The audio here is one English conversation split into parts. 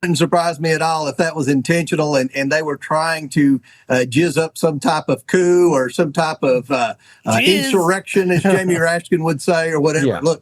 Wouldn't surprise me at all if that was intentional and they were trying to jizz up some type of coup or some type of insurrection, as Jamie Raskin would say, or whatever. Yeah. Look,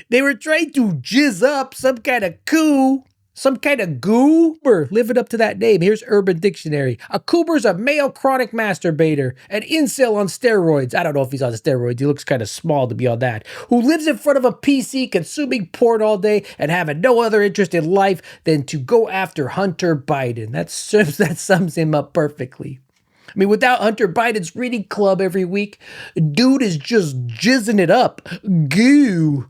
they were trying to jizz up some kind of coup. Some kind of goober, living up to that name. Here's Urban Dictionary. A goober's a male chronic masturbator, an incel on steroids. I don't know if he's on steroids. He looks kind of small to be on that. Who lives in front of a PC, consuming porn all day, and having no other interest in life than to go after Hunter Biden. That sums him up perfectly. I mean, without Hunter Biden's reading club every week, dude is just jizzing it up. Goo.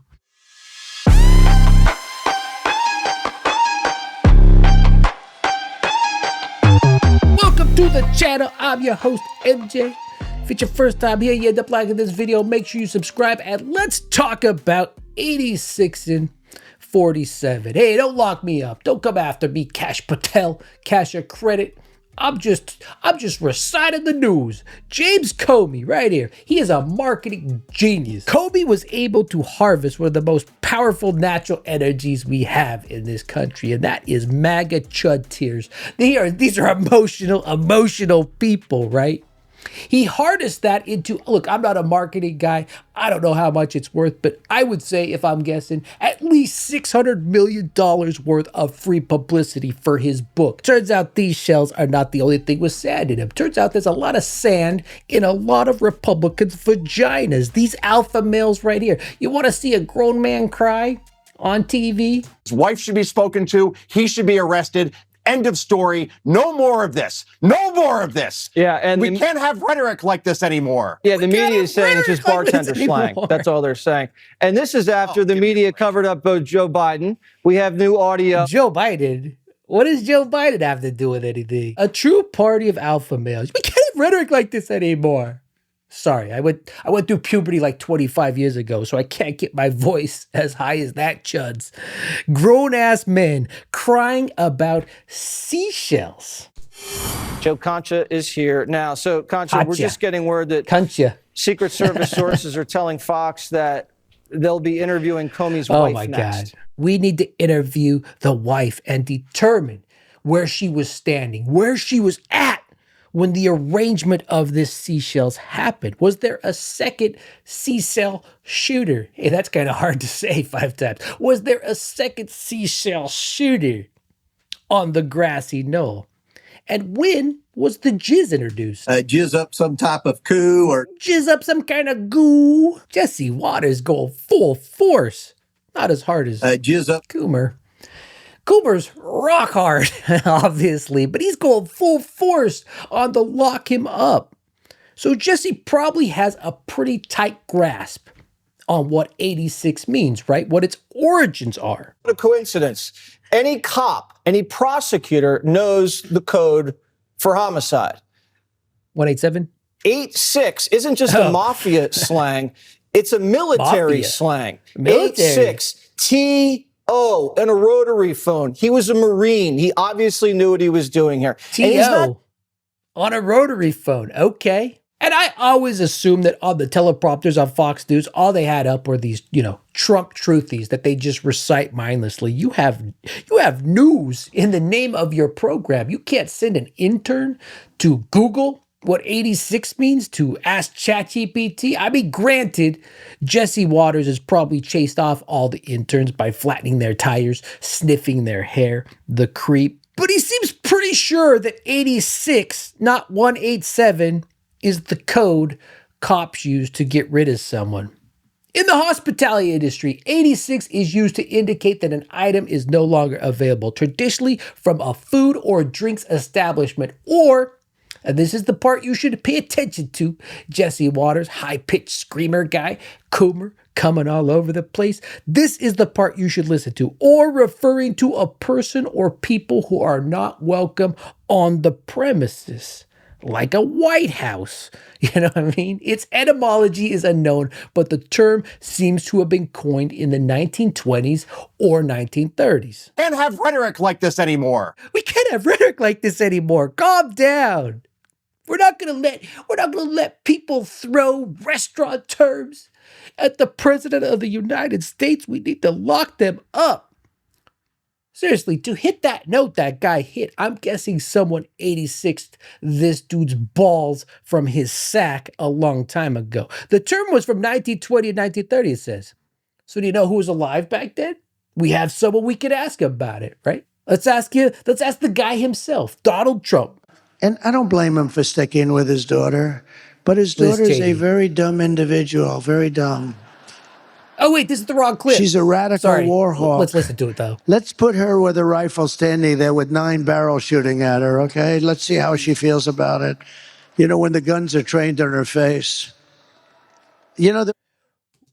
To the channel, I'm your host, MJ. If it's your first time here, you end up liking this video, make sure you subscribe, and let's talk about 86 and 47. Hey, don't lock me up. Don't come after me, Cash Patel, cash or credit. I'm just reciting the news. James Comey, right here. He is a marketing genius. Comey was able to harvest one of the most powerful natural energies we have in this country, and that is MAGA chud tears. These are emotional people, right? He harnessed that into, look, I'm not a marketing guy. I don't know how much it's worth, but I would say, if I'm guessing, at least $600 million worth of free publicity for his book. Turns out these shells are not the only thing with sand in them. Turns out there's a lot of sand in a lot of Republicans' vaginas. These alpha males right here. You want to see a grown man cry on TV? His wife should be spoken to. He should be arrested. End of story. No more of this. No more of this. Yeah, and we can't have rhetoric like this anymore. Yeah, the media is saying it's just bartender slang. That's all they're saying. And this is after the media covered up both Joe Biden. We have new audio. Joe Biden? What does Joe Biden have to do with anything? A true party of alpha males. We can't have rhetoric like this anymore. Sorry, I went through puberty like 25 years ago, so I can't get my voice as high as that chud's. Grown-ass men crying about seashells. Joe Concha is here now. So, Concha, we're just getting word that Secret Service sources are telling Fox that they'll be interviewing Comey's wife next. Oh, my God. We need to interview the wife and determine where she was standing, where she was at when the arrangement of this seashells happened. Was there a second seashell shooter? Hey, that's kind of hard to say 5 times. Was there a second seashell shooter on the grassy knoll? And when was the jizz introduced? Jizz up some type of coup or jizz up some kind of goo. Jesse Waters going full force. Not as hard as jizz up Coomer. Cooper's rock hard, obviously, but he's going full force on the lock him up. So Jesse probably has a pretty tight grasp on what 86 means, right? What its origins are. What a coincidence. Any cop, any prosecutor knows the code for homicide. 187? 86 isn't just a mafia slang. It's a military slang. 86 T-O and a rotary phone. He was a Marine. He obviously knew what he was doing here. T-O on a rotary phone. Okay. And I always assumed that on the teleprompters on Fox News, all they had up were these, Trump truthies that they just recite mindlessly. You have news in the name of your program. You can't send an intern to Google what 86 means to ask ChatGPT. I mean, granted, Jesse Waters has probably chased off all the interns by flattening their tires, sniffing their hair, the creep. But he seems pretty sure that 86, not 187, is the code cops use to get rid of someone. In the hospitality industry, 86 is used to indicate that an item is no longer available, traditionally from a food or drinks establishment, or, and this is the part you should pay attention to, Jesse Waters, high-pitched screamer guy, Coomer, coming all over the place. This is the part you should listen to, or referring to a person or people who are not welcome on the premises. Like a White House. You know what I mean? Its etymology is unknown, but the term seems to have been coined in the 1920s or 1930s. Can't have rhetoric like this anymore. We can't have rhetoric like this anymore. Calm down. We're not gonna let people throw restaurant terms at the President of the United States. We need to lock them up. Seriously, to hit that note that guy hit, I'm guessing someone 86'd this dude's balls from his sack a long time ago. The term was from 1920 and 1930, it says. So do you know who was alive back then? We have someone we could ask about it, right? Let's ask the guy himself, Donald Trump. And I don't blame him for sticking with his daughter, but his daughter's a very dumb individual, very dumb. Oh, wait, this is the wrong clip. She's a radical war hawk. Let's listen to it, though. Let's put her with a rifle standing there with 9 barrels shooting at her, okay? Let's see how she feels about it. You know, when the guns are trained on her face. You know,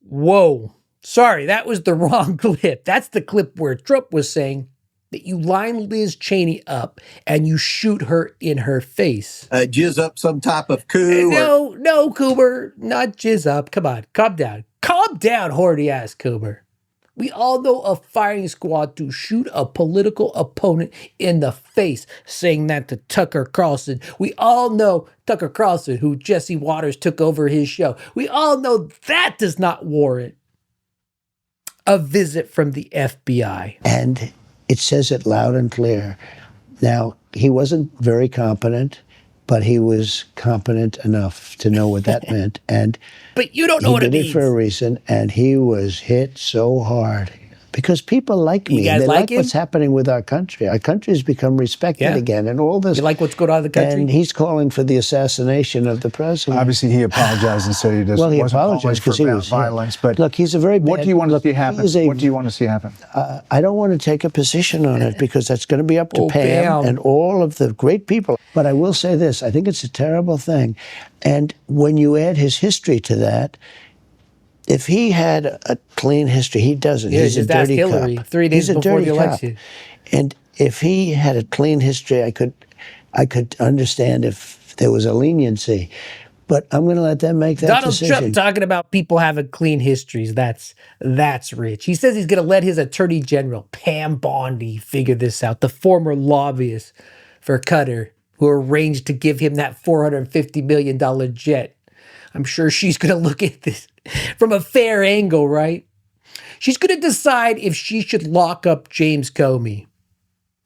Whoa. Sorry, that was the wrong clip. That's the clip where Trump was saying that you line Liz Cheney up and you shoot her in her face. Jizz up some type of coup. No, Cooper, not jizz up. Come on, calm down. Calm down, horny ass Cooper. We all know a firing squad to shoot a political opponent in the face, saying that to Tucker Carlson. We all know Tucker Carlson, who Jesse Waters took over his show. We all know that does not warrant a visit from the FBI. and it says it loud and clear. Now, he wasn't very competent, but he was competent enough to know what that meant. And But you don't know he what it did means. it for a reason, and he was hit so hard. Because people like me. You guys They like like him? what's happening with our country. Our country's become respected Yeah. again, and all this. You like what's going on in the country? And he's calling for the assassination of the president. Obviously, he apologized and said he Well, he wasn't apologized calling because for he was violence. But look, he's a very what bad- do you want to look, see happen? he is a- What do you want to see happen? I don't want to take a position on it because that's going to be up to Oh, Pam Pam. and all of the great people. But I will say this, I think it's a terrible thing. And when you add his history to that, if he had a clean history, he doesn't. Yeah, He's a just ask dirty Hillary cop. 3 days He's a before dirty the cop. election. And if he had a clean history, I could understand if there was a leniency. But I'm going to let them make that Donald decision. Trump talking about people having clean histories. That's rich. He says he's going to let his Attorney General, Pam Bondi, figure this out. The former lobbyist for Qatar, who arranged to give him that $450 million jet. I'm sure she's going to look at this from a fair angle, right? She's going to decide if she should lock up James Comey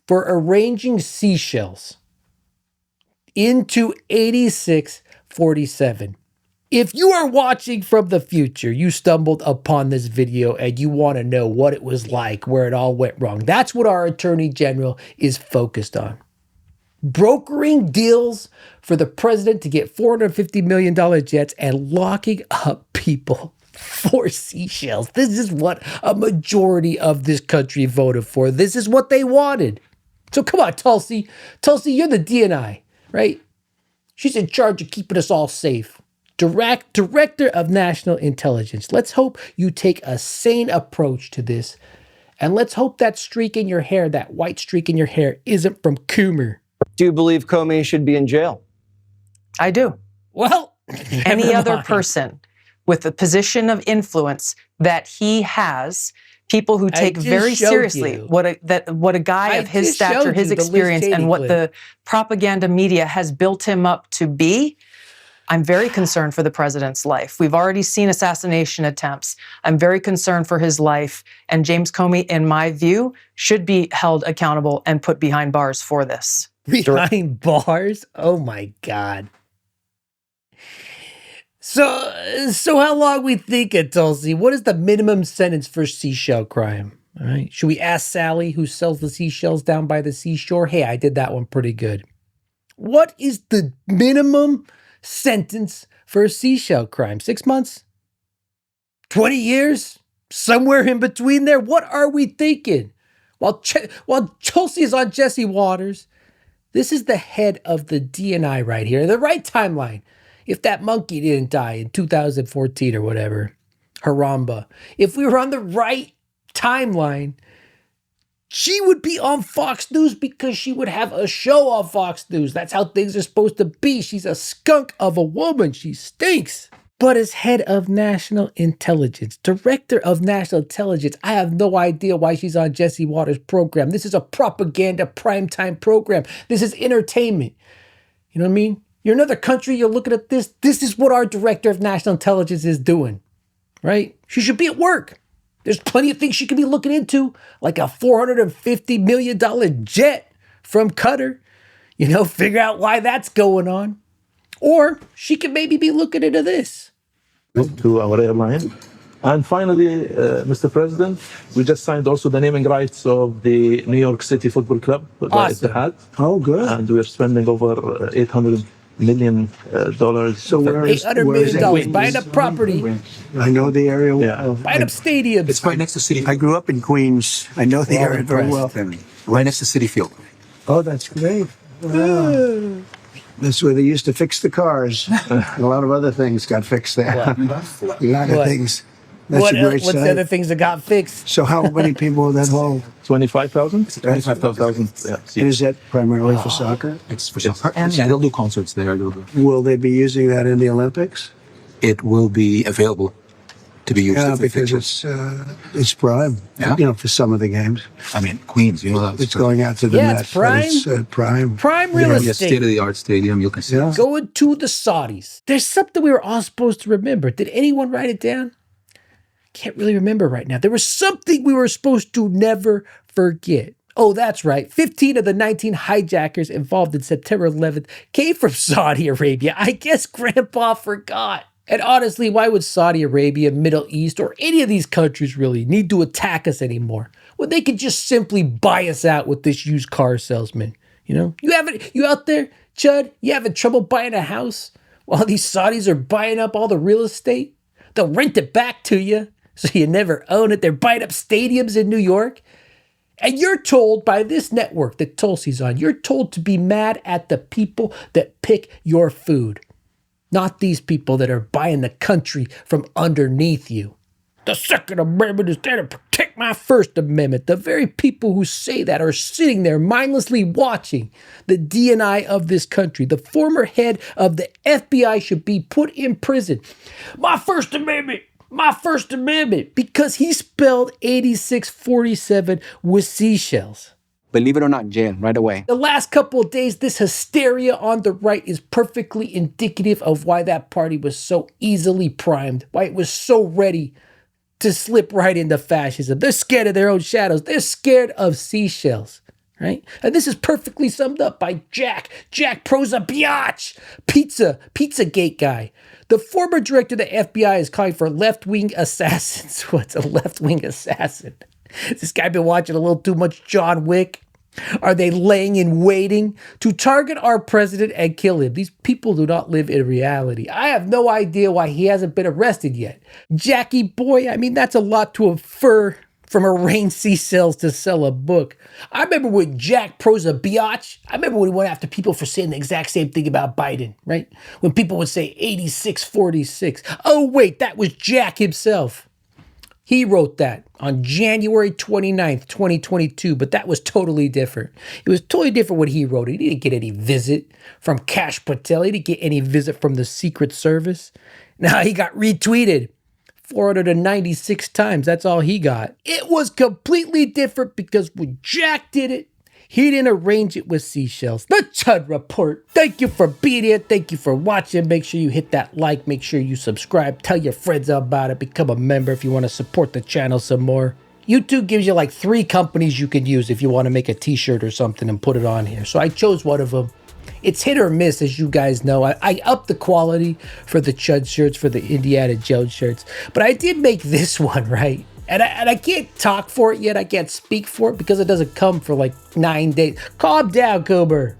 for arranging seashells into 8647. If you are watching from the future, you stumbled upon this video and you want to know what it was like, where it all went wrong. That's what our Attorney General is focused on. Brokering deals for the president to get $450 million jets and locking up people for seashells. This is what a majority of this country voted for. This is what they wanted. So come on, Tulsi. Tulsi, you're the DNI, right? She's in charge of keeping us all safe. Director of National Intelligence. Let's hope you take a sane approach to this. And let's hope that streak in your hair, that white streak in your hair, isn't from Coomer. Do you believe Comey should be in jail? I do. Well, Any never other mind. person with the position of influence that he has, people who take just very showed seriously you. what a guy I of his just stature, showed his you the Liz experience, Cheney and what clip. the propaganda media has built him up to be, I'm very concerned for the president's life. We've already seen assassination attempts. I'm very concerned for his life. And James Comey, in my view, should be held accountable and put behind bars for this. Behind bars? Oh my God. So how long we thinking, Tulsi? What is the minimum sentence for seashell crime? All right. Should we ask Sally, who sells the seashells down by the seashore? Hey, I did that one pretty good. What is the minimum sentence for a seashell crime? 6 months? 20 years? Somewhere in between there? What are we thinking? While Tulsi is on Jesse Waters, this is the head of the DNI right here, the right timeline. If that monkey didn't die in 2014 or whatever, Haramba, if we were on the right timeline, she would be on Fox News because she would have a show on Fox News. That's how things are supposed to be. She's a skunk of a woman. She stinks. But as head of national intelligence, director of national intelligence, I have no idea why she's on Jesse Waters' program. This is a propaganda primetime program. This is entertainment. You know what I mean? You're another country, you're looking at this. This is what our director of national intelligence is doing, right? She should be at work. There's plenty of things she could be looking into, like a $450 million jet from Qatar. You know, figure out why that's going on. Or she could maybe be looking into this. To our airline. And finally, Mr. President, we just signed also the naming rights of the New York City Football Club. Awesome. Etihad. Oh, good. And we're spending over $800 million. So where is $800 million buying up property, I know the area well. buying up stadiums. It's right next to City. I grew up in Queens. I know the area very well. Right next to City Field. Oh, that's great. Wow. That's where they used to fix the cars. And a lot of other things got fixed there. A lot of things. That's a great What's the site. other things that got fixed? So how many people will that hold? 25,000? 25,000. Yeah. And is that primarily for soccer? It's for soccer. And yeah, they'll do concerts there. Will they be using that in the Olympics? It will be available to be used. Yeah, if because it's prime. Yeah. You know, for some of the games. I mean, Queens, you know, It's going out to the Yeah, net. it's prime. But it's prime. Prime real a estate. state-of-the-art stadium. You can see. Yeah. Going to the Saudis. There's something we were all supposed to remember. Did anyone write it down? Can't really remember right now. There was something we were supposed to never forget. Oh, that's right. 15 of the 19 hijackers involved in September 11th came from Saudi Arabia. I guess Grandpa forgot. And honestly, why would Saudi Arabia, Middle East, or any of these countries really need to attack us anymore when they could just simply buy us out with this used car salesman? You know, you out there, Chud, you having trouble buying a house while these Saudis are buying up all the real estate? They'll rent it back to you so you never own it. They're buying up stadiums in New York. And you're told by this network that Tulsi's on, you're told to be mad at the people that pick your food, not these people that are buying the country from underneath you. The Second Amendment is there to protect my First Amendment. The very people who say that are sitting there mindlessly watching the DNI of this country. The former head of the FBI should be put in prison. My First Amendment. My First Amendment, because he spelled 8647 with seashells. Believe it or not, jail right away. The last couple of days, this hysteria on the right is perfectly indicative of why that party was so easily primed, why it was so ready to slip right into fascism. They're scared of their own shadows. They're scared of seashells, right? And this is perfectly summed up by Jack Posobiec, Pizzagate guy. The former director of the FBI is calling for left-wing assassins. What's a left-wing assassin? Has this guy been watching a little too much John Wick? Are they laying in waiting to target our president and kill him? These people do not live in reality. I have no idea why he hasn't been arrested yet. Jackie boy, I mean, that's a lot to infer from arraigned seashells to sell a book. I remember with Jack Posobiec, I remember when he went after people for saying the exact same thing about Biden, right? When people would say 8646. Oh, wait, that was Jack himself. He wrote that on January 29th, 2022, but that was totally different. It was totally different what he wrote. He didn't get any visit from Cash Patel. He didn't get any visit from the Secret Service. Now he got retweeted 496 times. That's all he got. It was completely different because when Jack did it, he didn't arrange it with seashells. The Chud Report. Thank you for being here. Thank you for watching. Make sure you hit that like. Make sure you subscribe. Tell your friends about it. Become a member if you want to support the channel some more. YouTube gives you like 3 companies you can use if you want to make a t-shirt or something and put it on here. So I chose one of them. It's hit or miss, as you guys know. I upped the quality for the Chud shirts, for the Indiana Jones shirts. But I did make this one, right? And I can't talk for it yet. I can't speak for it because it doesn't come for like 9 days. Calm down, Cooper.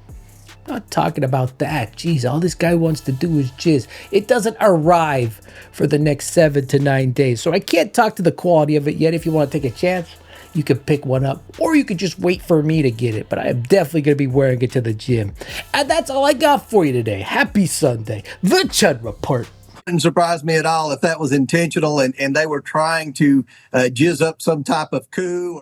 I'm not talking about that. Jeez, all this guy wants to do is jizz. It doesn't arrive for the next 7 to 9 days. So I can't talk to the quality of it yet. If you want to take a chance, you could pick one up. Or you could just wait for me to get it. But I am definitely going to be wearing it to the gym. And that's all I got for you today. Happy Sunday. The Chud Report. Wouldn't surprise me at all if that was intentional and they were trying to jizz up some type of coup.